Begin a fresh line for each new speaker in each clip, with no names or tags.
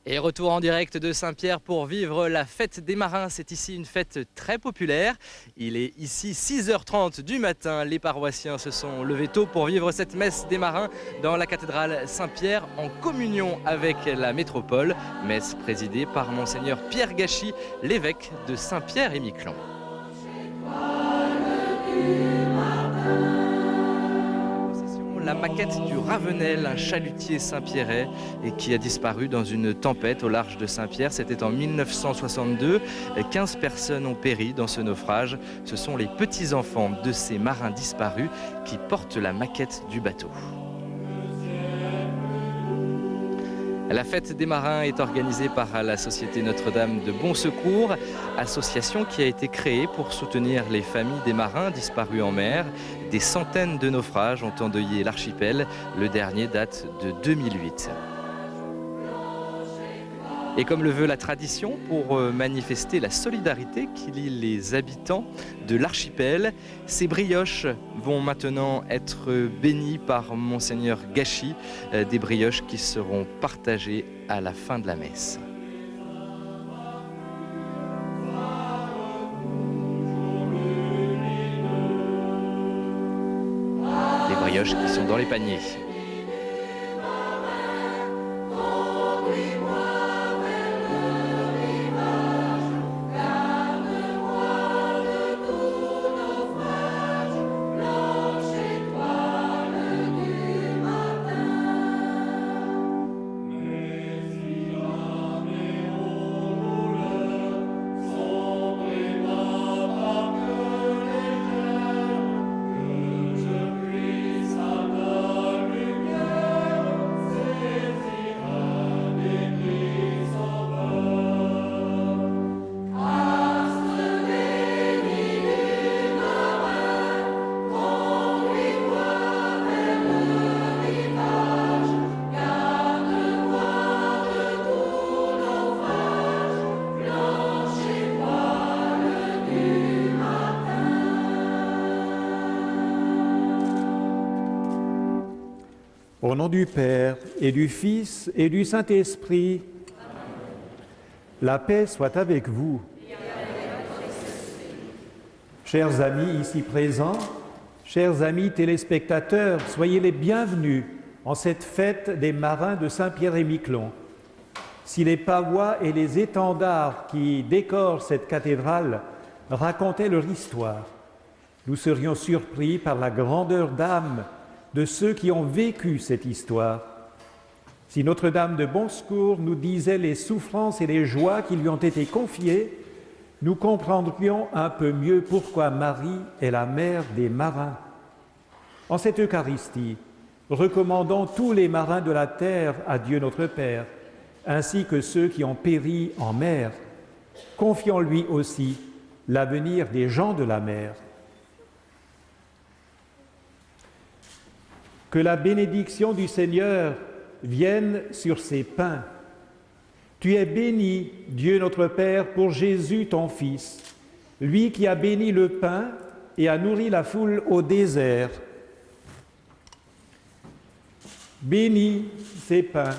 Et retour en direct de Saint-Pierre pour vivre la fête des marins. C'est ici une fête très populaire. Il est ici 6h30 du matin. Les paroissiens se sont levés tôt pour vivre cette messe des marins dans la cathédrale Saint-Pierre en communion avec la métropole. Messe présidée par Monseigneur Pierre Gachy, l'évêque de Saint-Pierre-et-Miquelon. La maquette du Ravenel, un chalutier saint-pierrais et qui a disparu dans une tempête au large de Saint-Pierre. C'était en 1962. 15 personnes ont péri dans ce naufrage. Ce sont les petits-enfants de ces marins disparus qui portent la maquette du bateau. La fête des marins est organisée par la Société Notre-Dame de Bon Secours, association qui a été créée pour soutenir les familles des marins disparus en mer. Des centaines de naufrages ont endeuillé l'archipel. Le dernier date de 2008. Et comme le veut la tradition, pour manifester la solidarité qui lie les habitants de l'archipel, ces brioches vont maintenant être bénies par Monseigneur Gachy, des brioches qui seront partagées à la fin de la messe. Les brioches qui sont dans les paniers.
Au nom du Père et du Fils et du Saint-Esprit, la paix soit avec vous. Chers amis ici présents, chers amis téléspectateurs, soyez les bienvenus en cette fête des marins de Saint-Pierre-et-Miquelon. Si les pavois et les étendards qui décorent cette cathédrale racontaient leur histoire, nous serions surpris par la grandeur d'âme de ceux qui ont vécu cette histoire. Si Notre-Dame de Bon Secours nous disait les souffrances et les joies qui lui ont été confiées, nous comprendrions un peu mieux pourquoi Marie est la mère des marins. En cette Eucharistie, recommandons tous les marins de la terre à Dieu notre Père, ainsi que ceux qui ont péri en mer. Confions-lui aussi l'avenir des gens de la mer. Que la bénédiction du Seigneur vienne sur ces pains. Tu es béni, Dieu notre Père, pour Jésus ton Fils, lui qui a béni le pain et a nourri la foule au désert. Bénis ces pains.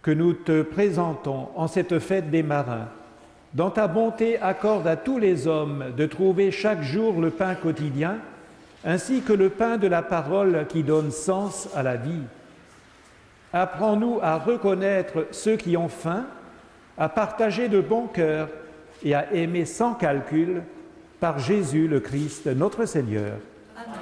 Que nous te présentons en cette fête des marins. Dans ta bonté, accorde à tous les hommes de trouver chaque jour le pain quotidien, ainsi que le pain de la parole qui donne sens à la vie. Apprends-nous à reconnaître ceux qui ont faim, à partager de bon cœur et à aimer sans calcul par Jésus le Christ, notre Seigneur. Amen.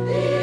Yeah.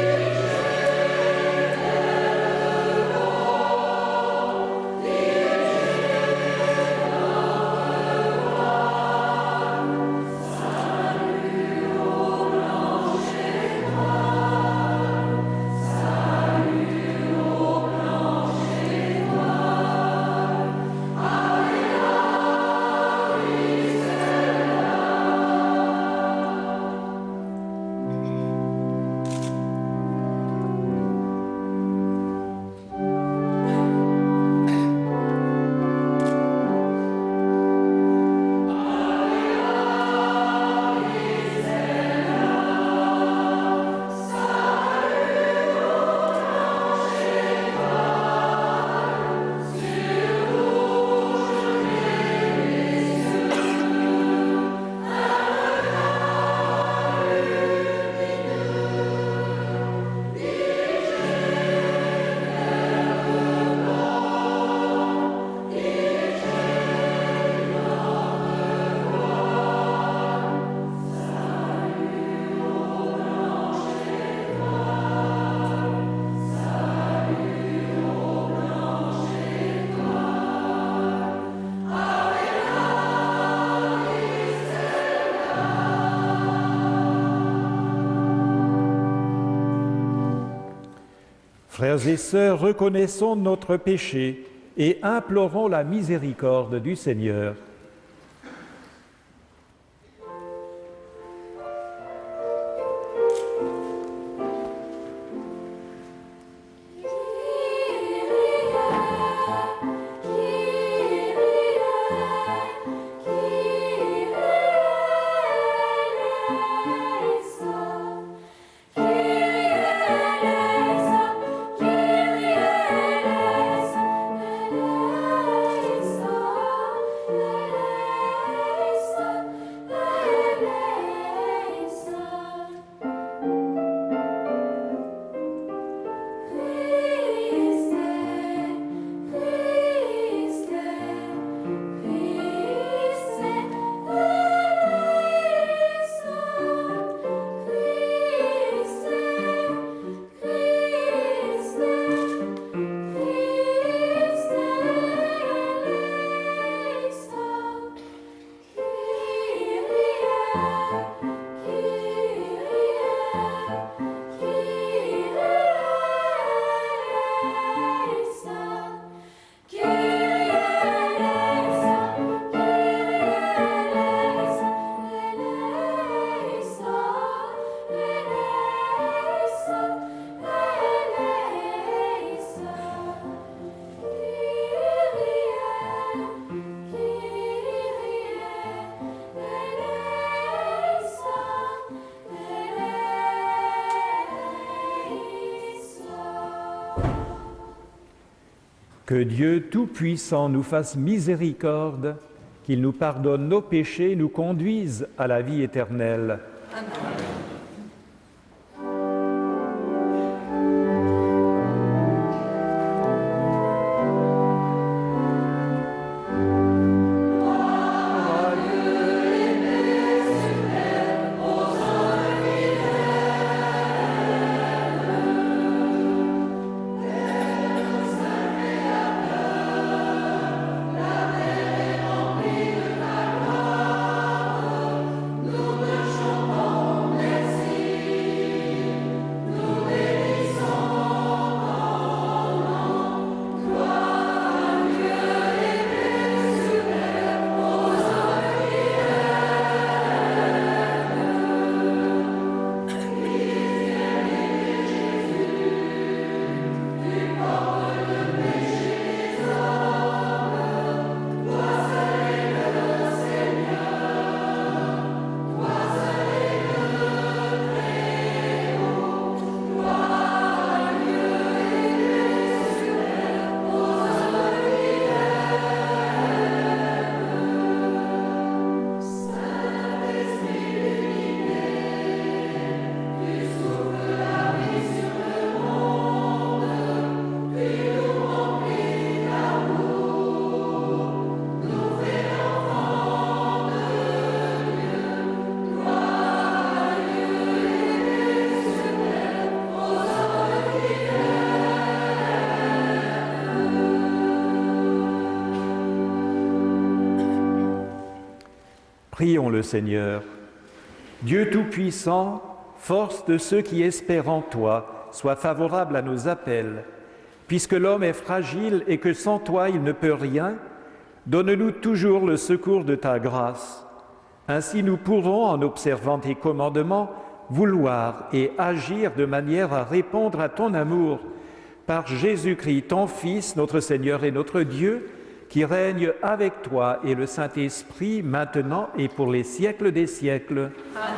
Frères et sœurs, reconnaissons notre péché et implorons la miséricorde du Seigneur. Que Dieu Tout-Puissant nous fasse miséricorde, qu'il nous pardonne nos péchés et nous conduise à la vie éternelle. Amen. Prions le Seigneur. Dieu Tout-Puissant, force de ceux qui espèrent en toi, sois favorable à nos appels. Puisque l'homme est fragile et que sans toi il ne peut rien, donne-nous toujours le secours de ta grâce. Ainsi nous pourrons, en observant tes commandements, vouloir et agir de manière à répondre à ton amour. Par Jésus-Christ, ton Fils, notre Seigneur et notre Dieu, qui règne avec toi et le Saint-Esprit, maintenant et pour les siècles des siècles. Amen.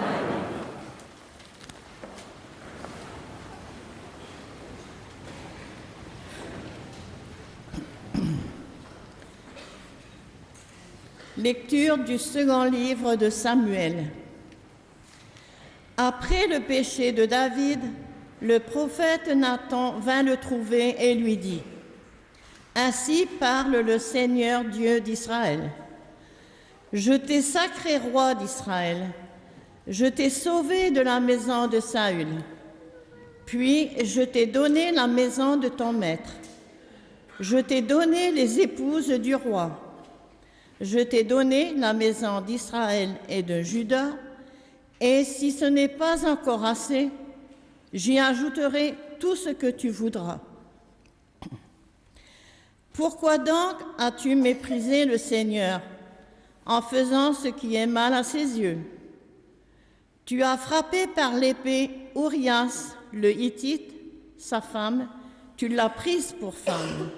Lecture du second livre de Samuel. Après le péché de David, le prophète Nathan vint le trouver et lui dit : Ainsi parle le Seigneur Dieu d'Israël. Je t'ai sacré roi d'Israël. Je t'ai sauvé de la maison de Saül. Puis je t'ai donné la maison de ton maître. Je t'ai donné les épouses du roi. Je t'ai donné la maison d'Israël et de Juda. Et si ce n'est pas encore assez, j'y ajouterai tout ce que tu voudras. Pourquoi donc as-tu méprisé le Seigneur en faisant ce qui est mal à ses yeux? Tu as frappé par l'épée Urias, le Hittite, sa femme, tu l'as prise pour femme.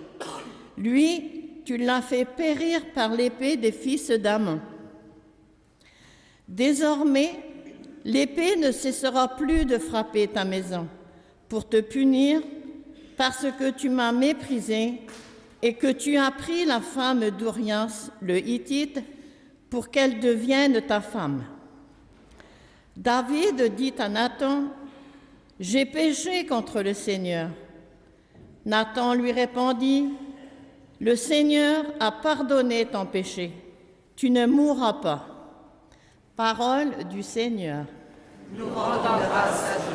Lui, tu l'as fait périr par l'épée des fils d'Ammon. Désormais, l'épée ne cessera plus de frapper ta maison pour te punir parce que tu m'as méprisé et que tu as pris la femme d'Urias, le Hittite, pour qu'elle devienne ta femme. David dit à Nathan, « J'ai péché contre le Seigneur. » Nathan lui répondit, « Le Seigneur a pardonné ton péché. Tu ne mourras pas. » Parole du Seigneur.
Nous rendons grâce à Dieu.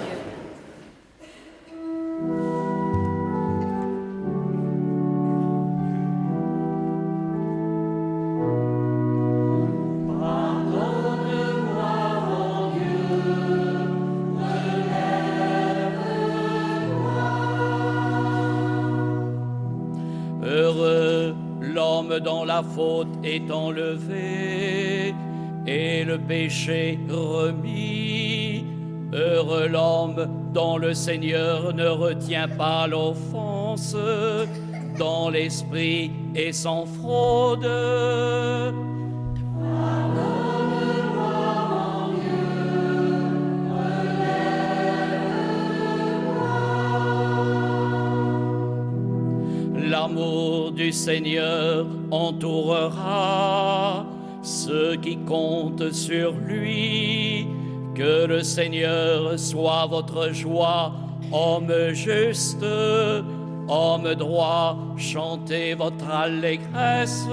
Heureux l'homme dont la faute est enlevée et le péché remis. Heureux l'homme dont le Seigneur ne retient pas l'offense, dont l'esprit est sans fraude. L'amour du Seigneur entourera ceux qui comptent sur lui. Que le Seigneur soit votre joie, homme juste, homme droit, chantez votre allégresse.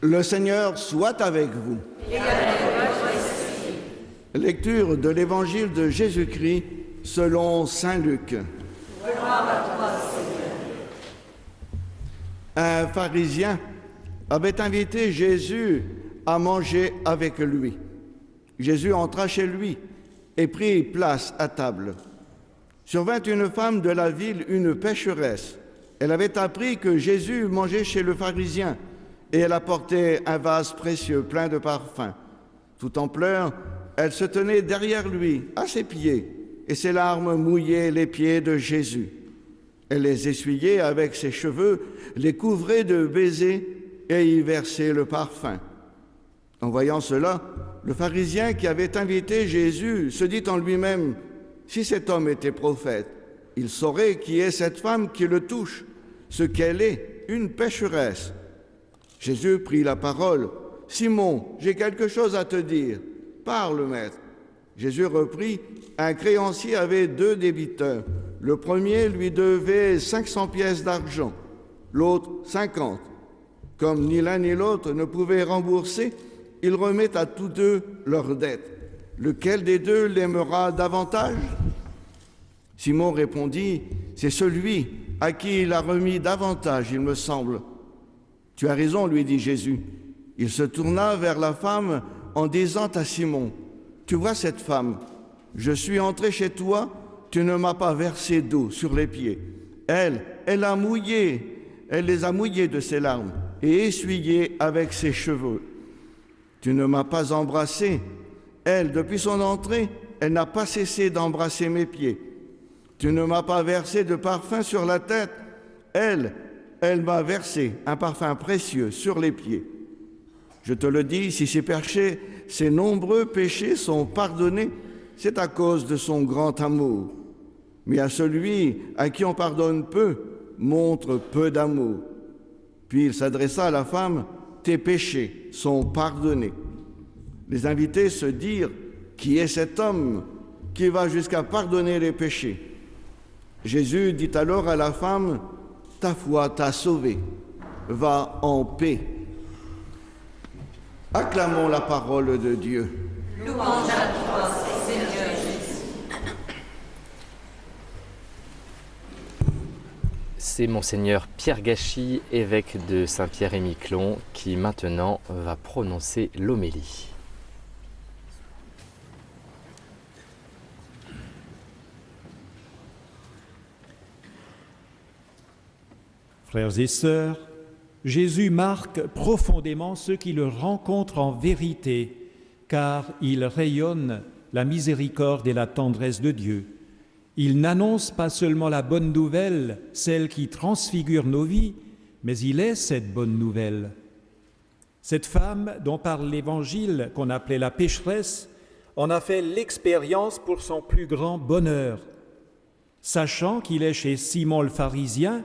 Le Seigneur soit avec vous. Lecture de l'Évangile de Jésus-Christ selon saint Luc.
Gloire à toi, Seigneur.
Un pharisien avait invité Jésus à manger avec lui. Jésus entra chez lui et prit place à table. Survint une femme de la ville, une pécheresse. Elle avait appris que Jésus mangeait chez le pharisien et elle apportait un vase précieux plein de parfums. Tout en pleurs, elle se tenait derrière lui, à ses pieds, et ses larmes mouillaient les pieds de Jésus. Elle les essuyait avec ses cheveux, les couvrait de baisers et y versait le parfum. En voyant cela, le pharisien qui avait invité Jésus se dit en lui-même, « Si cet homme était prophète, il saurait qui est cette femme qui le touche, ce qu'elle est, une pécheresse. » Jésus prit la parole. « Simon, j'ai quelque chose à te dire. Parle, maître. » Jésus reprit. Un créancier avait 2 débiteurs. Le premier lui devait 500 pièces d'argent, l'autre 50. Comme ni l'un ni l'autre ne pouvaient rembourser, il remet à tous 2 leurs dettes. Lequel des 2 l'aimera davantage ? Simon répondit, « C'est celui à qui il a remis davantage, il me semble. » « Tu as raison, lui dit Jésus. » Il se tourna vers la femme en disant à Simon, « Tu vois cette femme, je suis entré chez toi, tu ne m'as pas versé d'eau sur les pieds. Elle les a mouillés de ses larmes et essuyés avec ses cheveux. Tu ne m'as pas embrassé. Elle, depuis son entrée, elle n'a pas cessé d'embrasser mes pieds. Tu ne m'as pas versé de parfum sur la tête. Elle m'a versé un parfum précieux sur les pieds. Je te le dis, si ces nombreux péchés sont pardonnés, c'est à cause de son grand amour. Mais à celui à qui on pardonne peu, montre peu d'amour. Puis il s'adressa à la femme, « Tes péchés sont pardonnés. » Les invités se dirent, « Qui est cet homme qui va jusqu'à pardonner les péchés ?» Jésus dit alors à la femme, « Ta foi t'a sauvée, va en paix. » Acclamons la parole de Dieu.
Louange à toi, Seigneur Jésus.
C'est Monseigneur Pierre Gachy, évêque de Saint-Pierre-et-Miquelon, qui maintenant va prononcer l'homélie.
Frères et sœurs, Jésus marque profondément ceux qui le rencontrent en vérité, car il rayonne la miséricorde et la tendresse de Dieu. Il n'annonce pas seulement la bonne nouvelle, celle qui transfigure nos vies, mais il est cette bonne nouvelle. Cette femme dont parle l'Évangile, qu'on appelait la pécheresse, en a fait l'expérience pour son plus grand bonheur. Sachant qu'il est chez Simon le pharisien,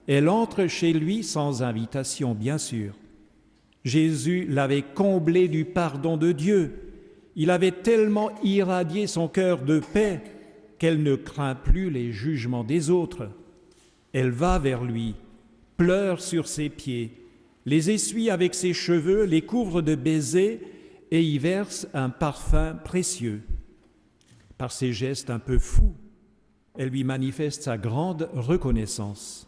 elle entre chez lui sans invitation, bien sûr. Jésus l'avait comblée du pardon de Dieu. Il avait tellement irradié son cœur de paix qu'elle ne craint plus les jugements des autres. Elle va vers lui, pleure sur ses pieds, les essuie avec ses cheveux, les couvre de baisers et y verse un parfum précieux. Par ses gestes un peu fous, elle lui manifeste sa grande reconnaissance.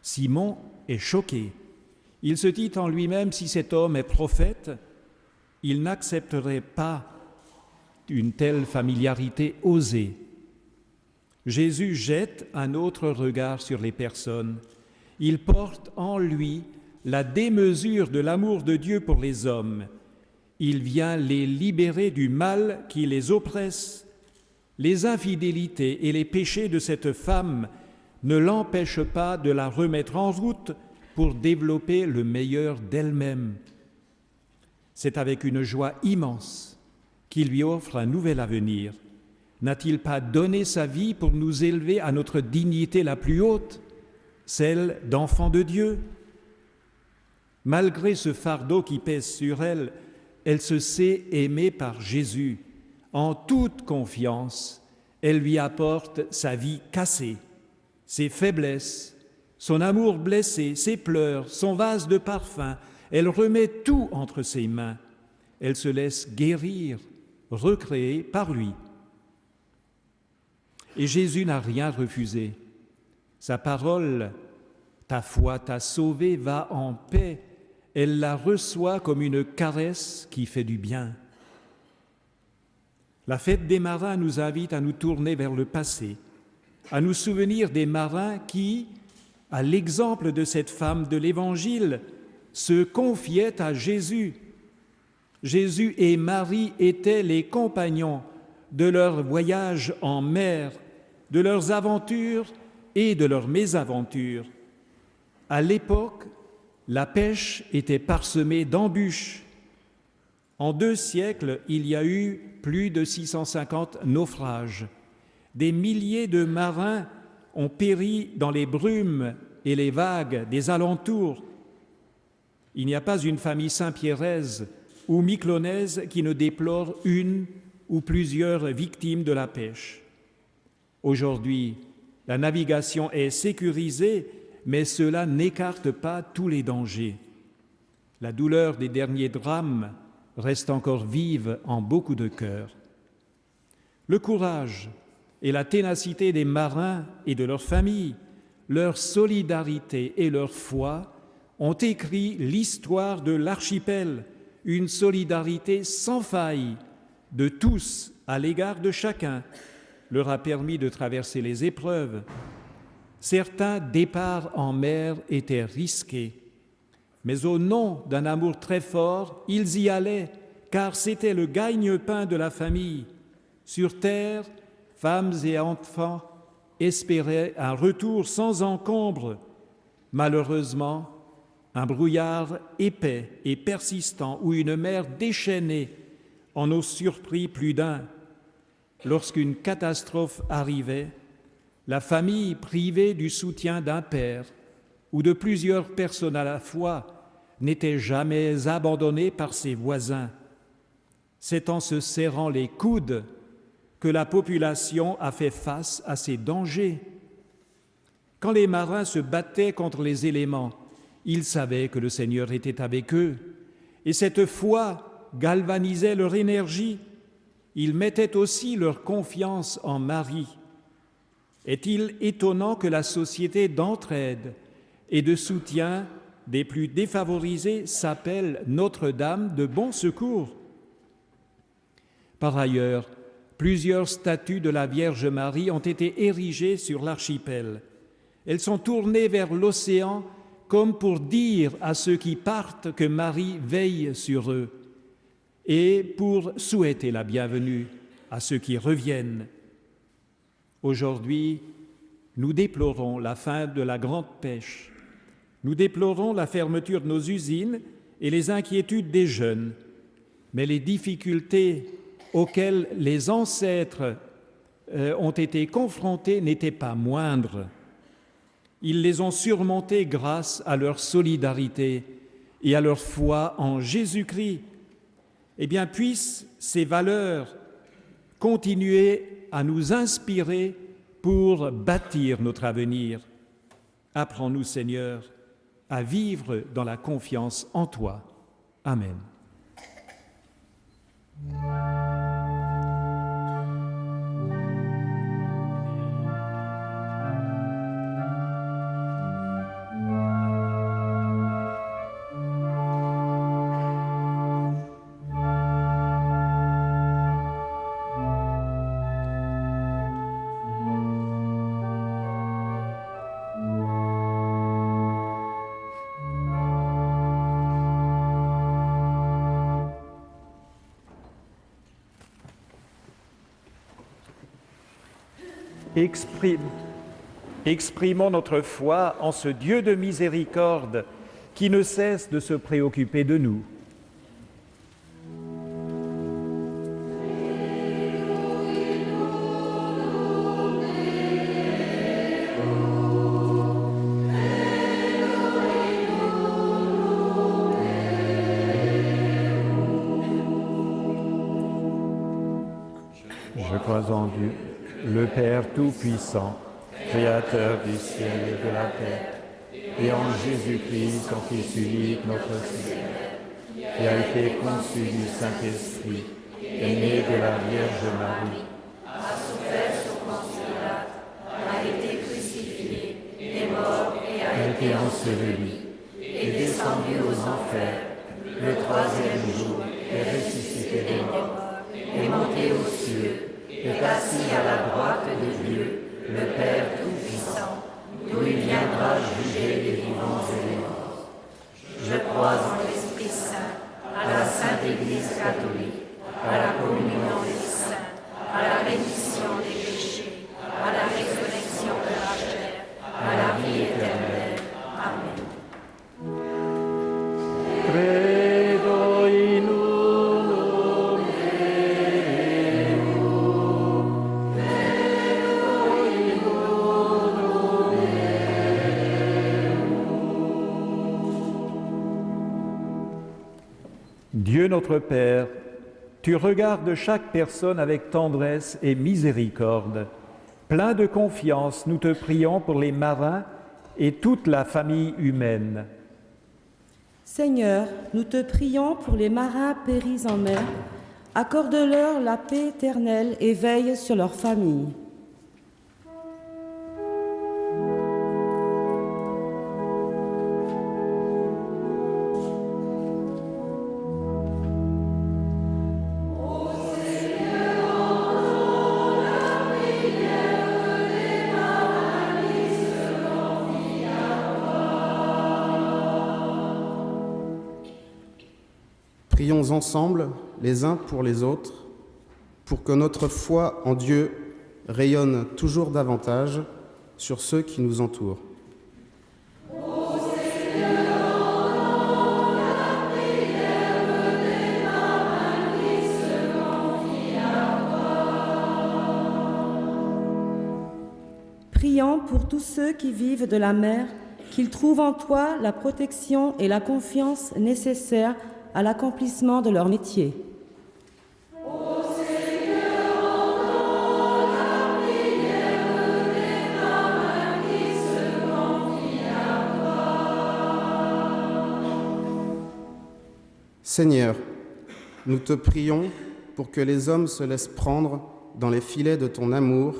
Simon est choqué. Il se dit en lui-même, si cet homme est prophète, il n'accepterait pas une telle familiarité osée. Jésus jette un autre regard sur les personnes. Il porte en lui la démesure de l'amour de Dieu pour les hommes. Il vient les libérer du mal qui les oppresse. Les infidélités et les péchés de cette femme ne l'empêchent pas de la remettre en route pour développer le meilleur d'elle-même. C'est avec une joie immense qu'il lui offre un nouvel avenir. N'a-t-il pas donné sa vie pour nous élever à notre dignité la plus haute, celle d'enfant de Dieu? Malgré ce fardeau qui pèse sur elle, elle se sait aimée par Jésus. En toute confiance, elle lui apporte sa vie cassée, ses faiblesses, son amour blessé, ses pleurs, son vase de parfum. Elle remet tout entre ses mains. Elle se laisse guérir, recréer par lui. Et Jésus n'a rien refusé. Sa parole, « Ta foi t'a sauvé, va en paix », elle la reçoit comme une caresse qui fait du bien. La fête des marins nous invite à nous tourner vers le passé, à nous souvenir des marins qui, à l'exemple de cette femme de l'Évangile, se confiaient à Jésus. Jésus et Marie étaient les compagnons de leur voyage en mer, de leurs aventures et de leurs mésaventures. À l'époque, la pêche était parsemée d'embûches. En 2 siècles, il y a eu plus de 650 naufrages. Des milliers de marins ont péri dans les brumes et les vagues des alentours. Il n'y a pas une famille saint-pierraise ou miquelonaise qui ne déplore une ou plusieurs victimes de la pêche. Aujourd'hui, la navigation est sécurisée, mais cela n'écarte pas tous les dangers. La douleur des derniers drames reste encore vive en beaucoup de cœurs. Le courage et la ténacité des marins et de leurs familles, leur solidarité et leur foi ont écrit l'histoire de l'archipel, une solidarité sans faille de tous à l'égard de chacun, leur a permis de traverser les épreuves. Certains départs en mer étaient risqués, mais au nom d'un amour très fort, ils y allaient, car c'était le gagne-pain de la famille. Sur terre, femmes et enfants espéraient un retour sans encombre. Malheureusement, un brouillard épais et persistant ou une mer déchaînée en ont surpris plus d'un. Lorsqu'une catastrophe arrivait, la famille privée du soutien d'un père ou de plusieurs personnes à la fois n'était jamais abandonnée par ses voisins. C'est en se serrant les coudes que la population a fait face à ces dangers. Quand les marins se battaient contre les éléments, ils savaient que le Seigneur était avec eux, et cette foi galvanisait leur énergie. Ils mettaient aussi leur confiance en Marie. Est-il étonnant que la société d'entraide et de soutien des plus défavorisés s'appelle Notre-Dame de Bon Secours? Par ailleurs, plusieurs statues de la Vierge Marie ont été érigées sur l'archipel. Elles sont tournées vers l'océan comme pour dire à ceux qui partent que Marie veille sur eux et pour souhaiter la bienvenue à ceux qui reviennent. Aujourd'hui, nous déplorons la fin de la grande pêche. Nous déplorons la fermeture de nos usines et les inquiétudes des jeunes. Mais les difficultés auxquelles les ancêtres ont été confrontés n'étaient pas moindres. Ils les ont surmontées grâce à leur solidarité et à leur foi en Jésus-Christ. Eh bien, puissent ces valeurs continuer à nous inspirer pour bâtir notre avenir. Apprends-nous, Seigneur, à vivre dans la confiance en toi. Amen. Exprimons notre foi en ce Dieu de miséricorde qui ne cesse de se préoccuper de nous. Je crois en Dieu, le Père Tout-Puissant, Créateur du ciel et de la terre, et en Jésus-Christ, son Fils unique, notre Seigneur, qui a été conçu du Saint-Esprit, est né de la Vierge Marie,
a souffert sous Ponce Pilate, a été crucifié, est mort et
a été enseveli,
est descendu aux enfers.
le troisième jour est ressuscité des morts,
est monté aux cieux, est assis à la droite de Dieu, le Père Tout-Puissant, d'où il viendra juger les vivants et les morts. Je crois en l'Esprit Saint, à la Sainte Église catholique, à la communion des saints, à la rémission des péchés, à la résurrection de la chair, à la vie éternelle. Amen.
Credo in unum Dieu notre Père, tu regardes chaque personne avec tendresse et miséricorde. Plein de confiance, nous te prions pour les marins et toute la famille humaine.
Seigneur, nous te prions pour les marins péris en mer. Accorde-leur la paix éternelle et veille sur leur famille.
Prions ensemble, les uns pour les autres, pour que notre foi en Dieu rayonne toujours davantage sur ceux qui nous entourent.
Ô Seigneur,
pour tous ceux qui vivent de la mer, qu'ils trouvent en toi la protection et la confiance nécessaires à l'accomplissement de leur métier.
Seigneur, nous te prions pour que les hommes se laissent prendre dans les filets de ton amour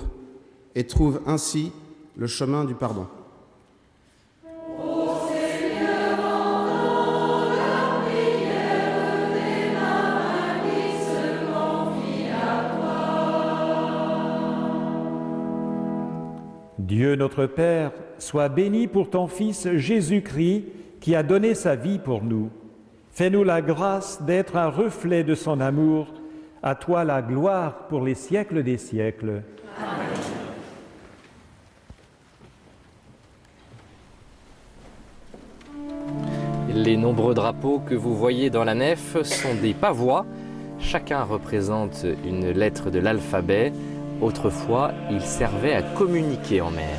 et trouvent ainsi le chemin du pardon.
Dieu notre Père, sois béni pour ton Fils Jésus-Christ qui a donné sa vie pour nous. Fais-nous la grâce d'être un reflet de son amour. À toi la gloire pour les siècles des siècles.
Amen.
Les nombreux drapeaux que vous voyez dans la nef sont des pavois. Chacun représente une lettre de l'alphabet. Autrefois, ils servaient à communiquer en mer.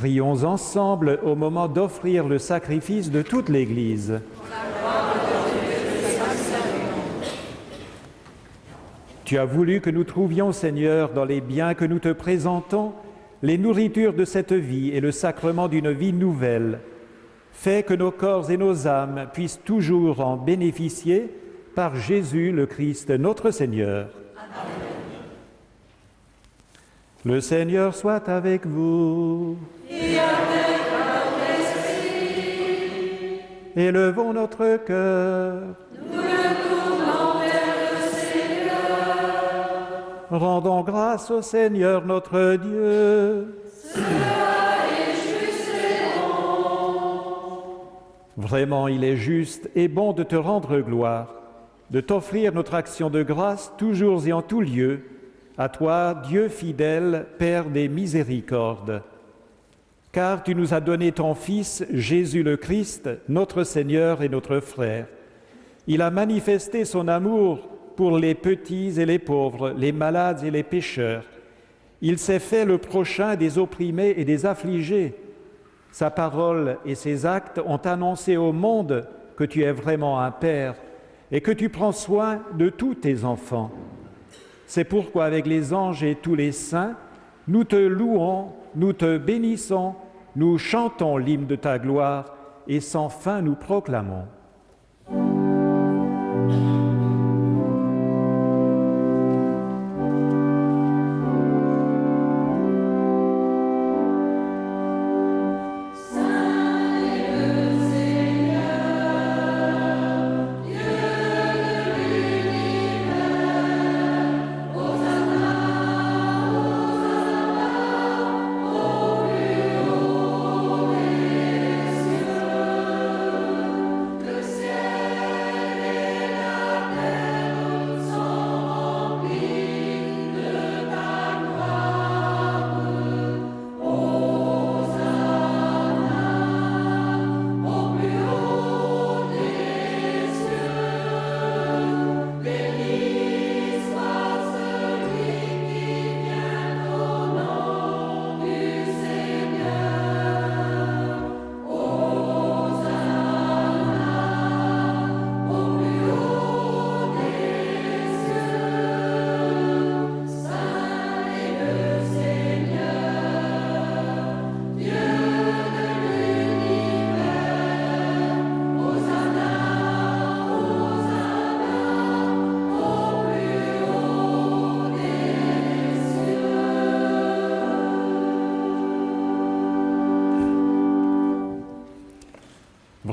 Prions ensemble au moment d'offrir le sacrifice de toute l'Église. Tu as voulu que nous trouvions, Seigneur, dans les biens que nous te présentons, les nourritures de cette vie et le sacrement d'une vie nouvelle. Fais que nos corps et nos âmes puissent toujours en bénéficier par Jésus le Christ, notre Seigneur. Amen. Le Seigneur soit avec vous.
Et avec votre esprit.
Élevons notre cœur.
Nous le tournons vers le Seigneur.
Rendons grâce au Seigneur notre Dieu.
Cela est juste et bon.
Vraiment, il est juste et bon de te rendre gloire, de t'offrir notre action de grâce toujours et en tout lieu, à toi, Dieu fidèle, Père des miséricordes. Car tu nous as donné ton Fils, Jésus le Christ, notre Seigneur et notre frère. Il a manifesté son amour pour les petits et les pauvres, les malades et les pécheurs. Il s'est fait le prochain des opprimés et des affligés. Sa parole et ses actes ont annoncé au monde que tu es vraiment un Père et que tu prends soin de tous tes enfants. C'est pourquoi avec les anges et tous les saints, nous te louons, nous te bénissons, nous chantons l'hymne de ta gloire et sans fin nous proclamons.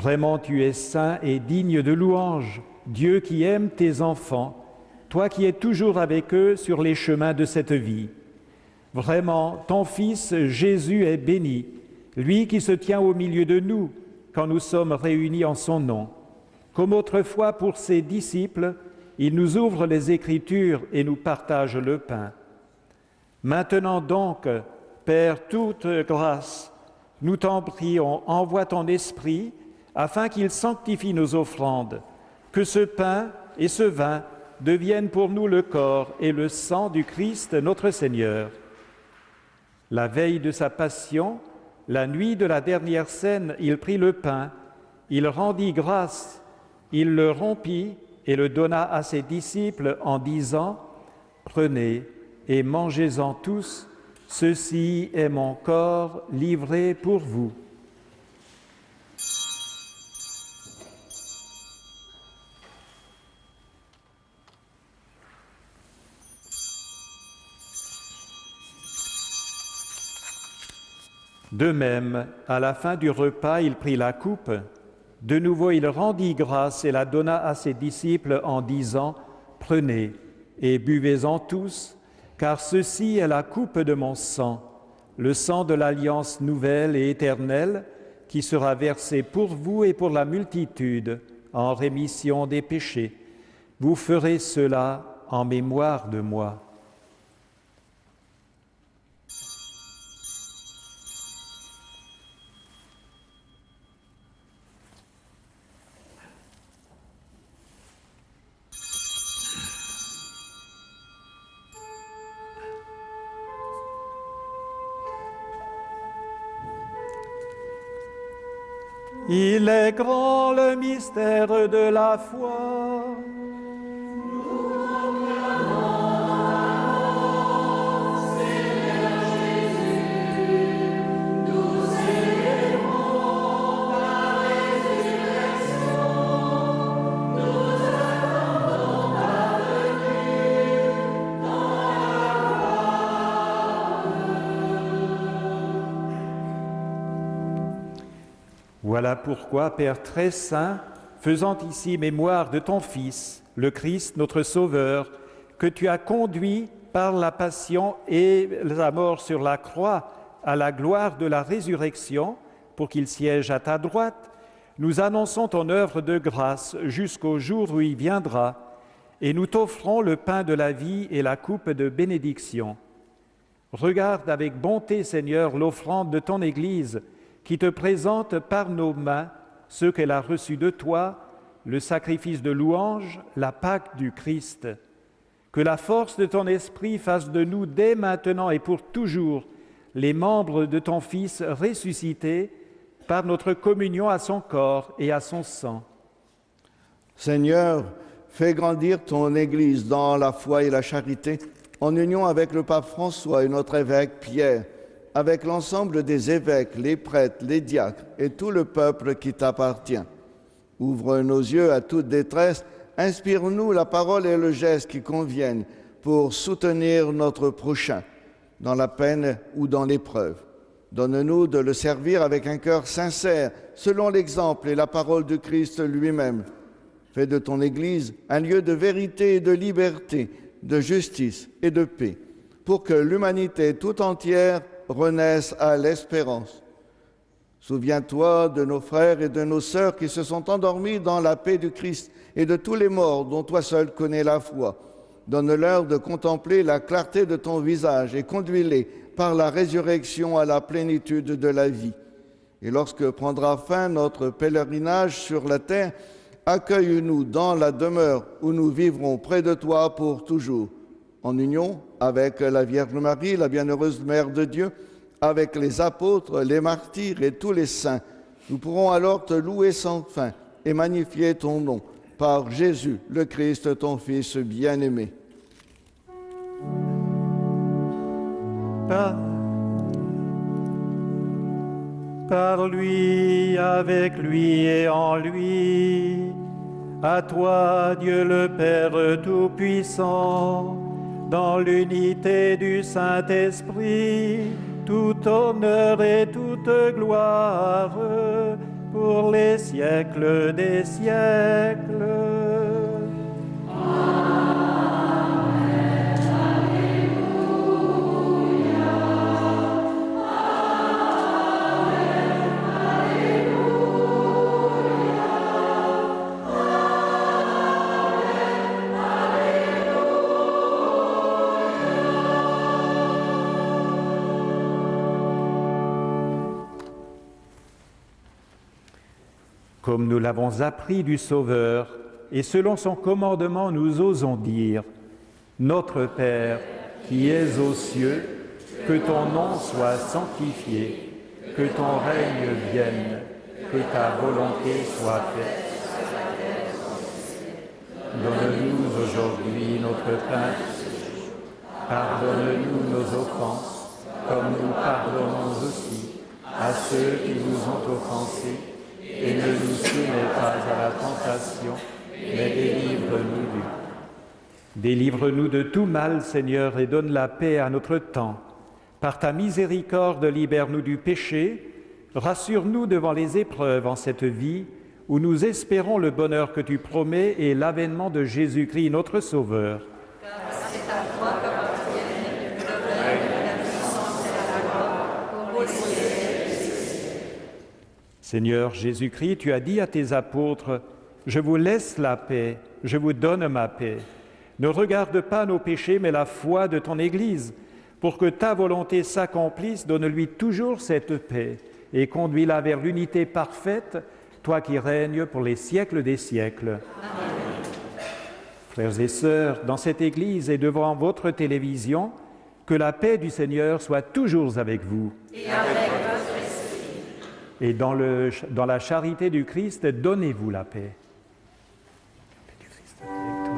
Vraiment, tu es saint et digne de louange, Dieu qui aime tes enfants, toi qui es toujours avec eux sur les chemins de cette vie. Vraiment, ton Fils Jésus est béni, lui qui se tient au milieu de nous quand nous sommes réunis en son nom. Comme autrefois pour ses disciples, il nous ouvre les Écritures et nous partage le pain. Maintenant donc, Père, toute grâce, nous t'en prions, envoie ton Esprit afin qu'il sanctifie nos offrandes, que ce pain et ce vin deviennent pour nous le corps et le sang du Christ notre Seigneur. La veille de sa passion, la nuit de la dernière scène, il prit le pain, il rendit grâce, il le rompit et le donna à ses disciples en disant « Prenez et mangez-en tous, ceci est mon corps livré pour vous. » De même, à la fin du repas, il prit la coupe. De nouveau, il rendit grâce et la donna à ses disciples en disant « Prenez et buvez-en tous, car ceci est la coupe de mon sang, le sang de l'alliance nouvelle et éternelle, qui sera versé pour vous et pour la multitude en rémission des péchés. Vous ferez cela en mémoire de moi. » Il est grand le mystère de la foi. Voilà pourquoi, Père très saint, faisant ici mémoire de ton Fils, le Christ, notre Sauveur, que tu as conduit par la passion et la mort sur la croix à la gloire de la résurrection, pour qu'il siège à ta droite, nous annonçons ton œuvre de grâce jusqu'au jour où il viendra, et nous t'offrons le pain de la vie et la coupe de bénédiction. Regarde avec bonté, Seigneur, l'offrande de ton Église, qui te présente par nos mains ce qu'elle a reçu de toi, le sacrifice de louange, la Pâque du Christ. Que la force de ton esprit fasse de nous dès maintenant et pour toujours les membres de ton Fils ressuscité par notre communion à son corps et à son sang.
Seigneur, fais grandir ton Église dans la foi et la charité, en union avec le pape François et notre évêque Pierre, avec l'ensemble des évêques, les prêtres, les diacres et tout le peuple qui t'appartient. Ouvre nos yeux à toute détresse, inspire-nous la parole et le geste qui conviennent pour soutenir notre prochain, dans la peine ou dans l'épreuve. Donne-nous de le servir avec un cœur sincère, selon l'exemple et la parole de Christ lui-même. Fais de ton Église un lieu de vérité et de liberté, de justice et de paix, pour que l'humanité tout entière renaisse à l'espérance. Souviens-toi de nos frères et de nos sœurs qui se sont endormis dans la paix du Christ et de tous les morts dont toi seul connais la foi. Donne-leur de contempler la clarté de ton visage et conduis-les par la résurrection à la plénitude de la vie. Et lorsque prendra fin notre pèlerinage sur la terre, accueille-nous dans la demeure où nous vivrons près de toi pour toujours, en union avec la Vierge Marie, la bienheureuse Mère de Dieu, avec les apôtres, les martyrs et tous les saints. Nous pourrons alors te louer sans fin et magnifier ton nom par Jésus, le Christ, ton Fils bien-aimé.
Par lui, avec lui et en lui, à toi, Dieu le Père Tout-Puissant, dans l'unité du Saint-Esprit, tout honneur et toute gloire pour les siècles des siècles. Comme nous l'avons appris du Sauveur, et selon son commandement, nous osons dire « Notre Père, qui es aux cieux, que ton nom soit sanctifié, que ton règne vienne, que ta volonté soit faite. Donne-nous aujourd'hui notre pain. Pardonne-nous nos offenses, comme nous pardonnons aussi à ceux qui nous ont offensés. Et ne nous soumets pas à la tentation, mais délivre-nous du mal. Délivre-nous de tout mal, Seigneur, et donne la paix à notre temps. Par ta miséricorde, libère-nous du péché, rassure-nous devant les épreuves en cette vie, où nous espérons le bonheur que tu promets et l'avènement de Jésus-Christ, notre Sauveur.
Car c'est à toi qu'appartiennent le règne, la puissance et la gloire, pour les siècles.
Seigneur Jésus-Christ, tu as dit à tes apôtres, « Je vous laisse la paix, je vous donne ma paix. Ne regarde pas nos péchés, mais la foi de ton Église. Pour que ta volonté s'accomplisse, donne-lui toujours cette paix et conduis-la vers l'unité parfaite, toi qui règnes pour les siècles des siècles. » Frères et sœurs, dans cette Église et devant votre télévision, que la paix du Seigneur soit toujours avec vous.
Et avec votre esprit.
Et dans la charité du Christ, donnez-vous la paix. La paix du Christ est avec toi.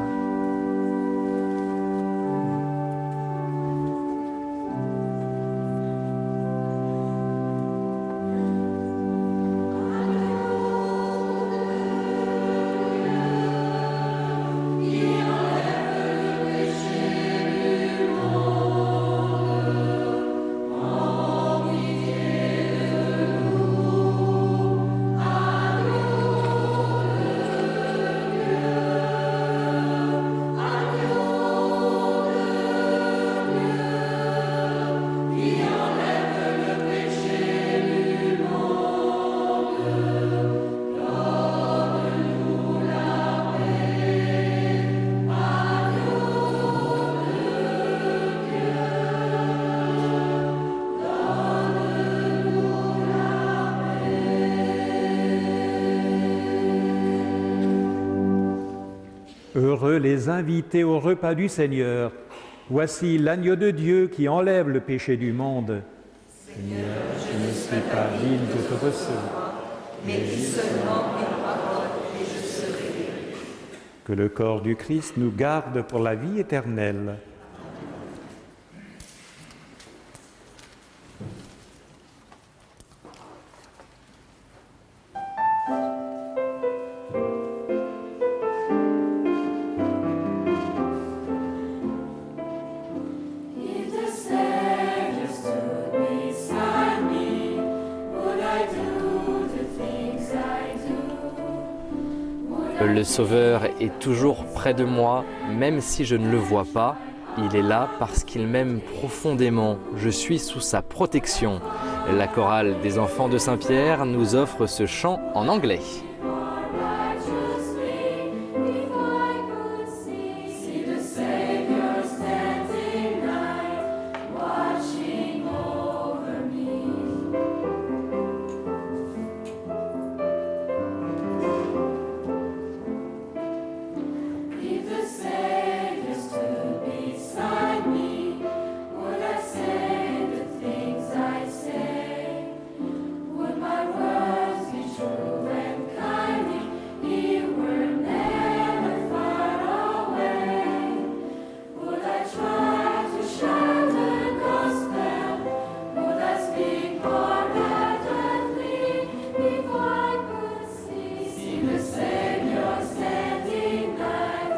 Heureux les invités au repas du Seigneur. Voici l'agneau de Dieu qui enlève le péché du monde. Seigneur, je ne suis pas digne de te recevoir,
mais dis seulement une parole et je serai guéri.
que le corps du Christ nous garde pour la vie éternelle.
Le Sauveur est toujours près de moi, même si je ne le vois pas. Il est là parce qu'il m'aime profondément. Je suis sous sa protection. La chorale des enfants de Saint-Pierre nous offre ce chant en anglais.
Le Seigneur standing night,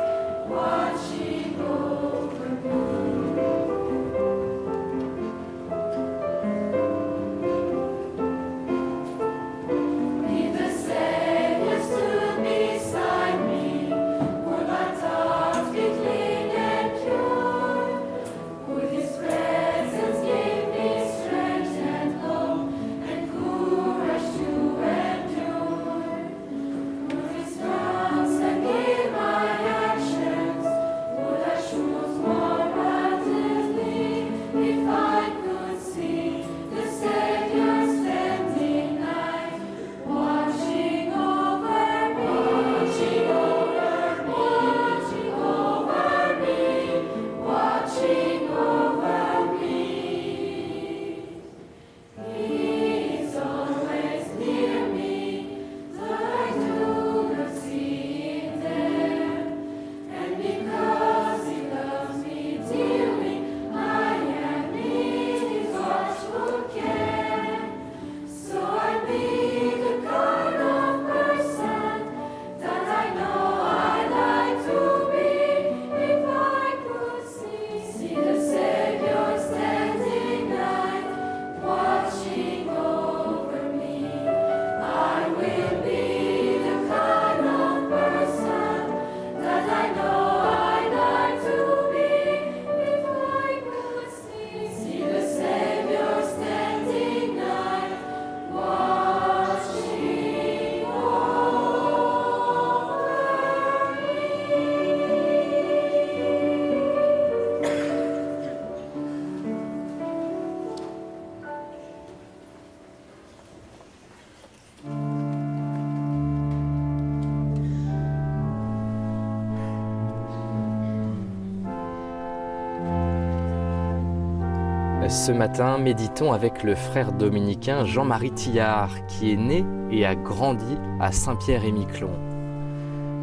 Ce matin, méditons avec le frère dominicain Jean-Marie Tillard, qui est né et a grandi à Saint-Pierre-et-Miquelon.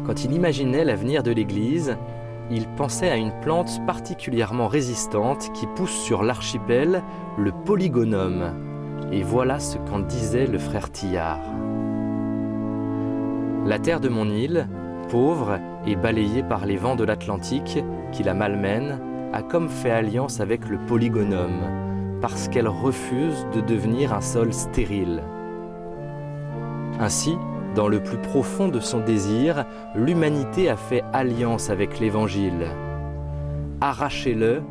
Quand il imaginait l'avenir de l'Église, il pensait à une plante particulièrement résistante qui pousse sur l'archipel, le polygonum. Et voilà ce qu'en disait le frère Tillard. La terre de mon île, pauvre et balayée par les vents de l'Atlantique qui la malmènent, a comme fait alliance avec le polygonum, parce qu'elle refuse de devenir un sol stérile. Ainsi, dans le plus profond de son désir, l'humanité a fait alliance avec l'Évangile. Arrachez-le,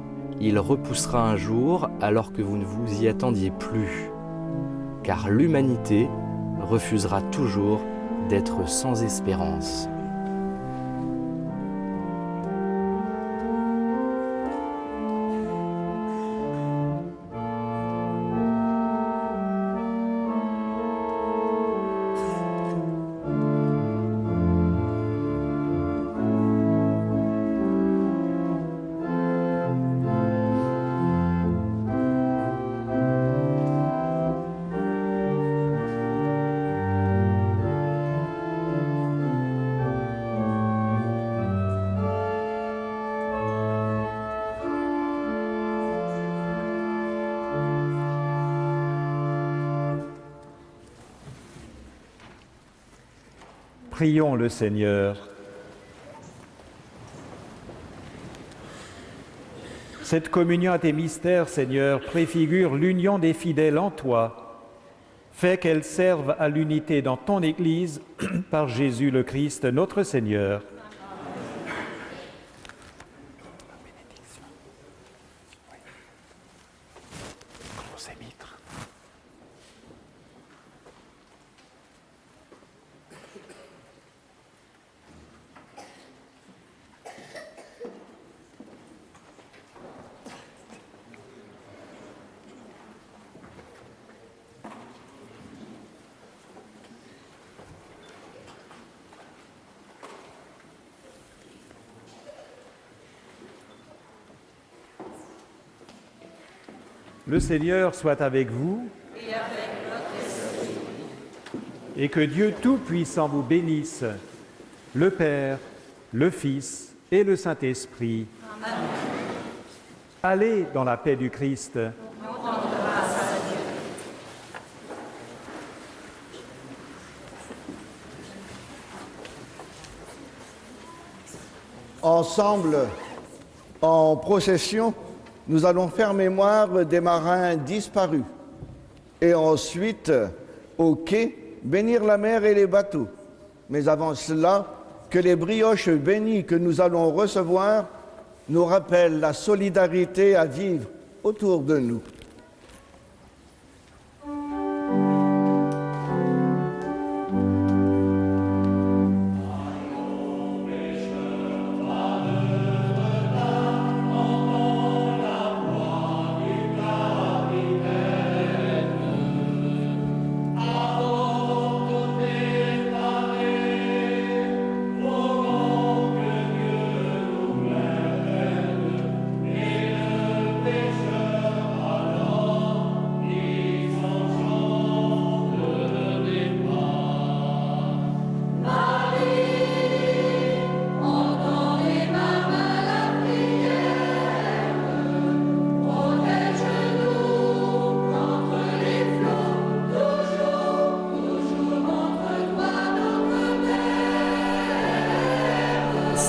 il repoussera un jour alors que vous ne vous y attendiez plus. Car l'humanité refusera toujours d'être sans espérance.
Prions le Seigneur. Cette communion à tes mystères, Seigneur, préfigure l'union des fidèles en toi. Fais qu'elle serve à l'unité dans ton Église par Jésus le Christ, notre Seigneur. Le Seigneur soit avec vous
Et avec votre esprit.
et que Dieu Tout-Puissant vous bénisse, le Père, le Fils et le Saint-Esprit.
Amen.
Allez dans la paix du Christ.
On rendra grâce à Dieu.
Ensemble, en procession, nous allons faire mémoire des marins disparus et ensuite, au quai, bénir la mer et les bateaux. Mais avant cela, que les brioches bénies que nous allons recevoir nous rappellent la solidarité à vivre autour de nous.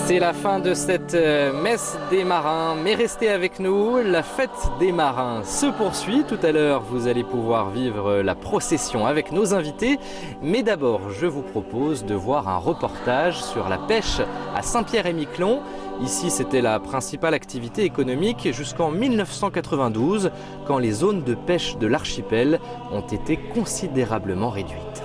C'est la fin de cette messe des marins, mais restez avec nous, la fête des marins se poursuit. Tout à l'heure, vous allez pouvoir vivre la procession avec nos invités. Mais d'abord, je vous propose de voir un reportage sur la pêche à Saint-Pierre-et-Miquelon. Ici, c'était la principale activité économique jusqu'en 1992, quand les zones de pêche de l'archipel ont été considérablement réduites.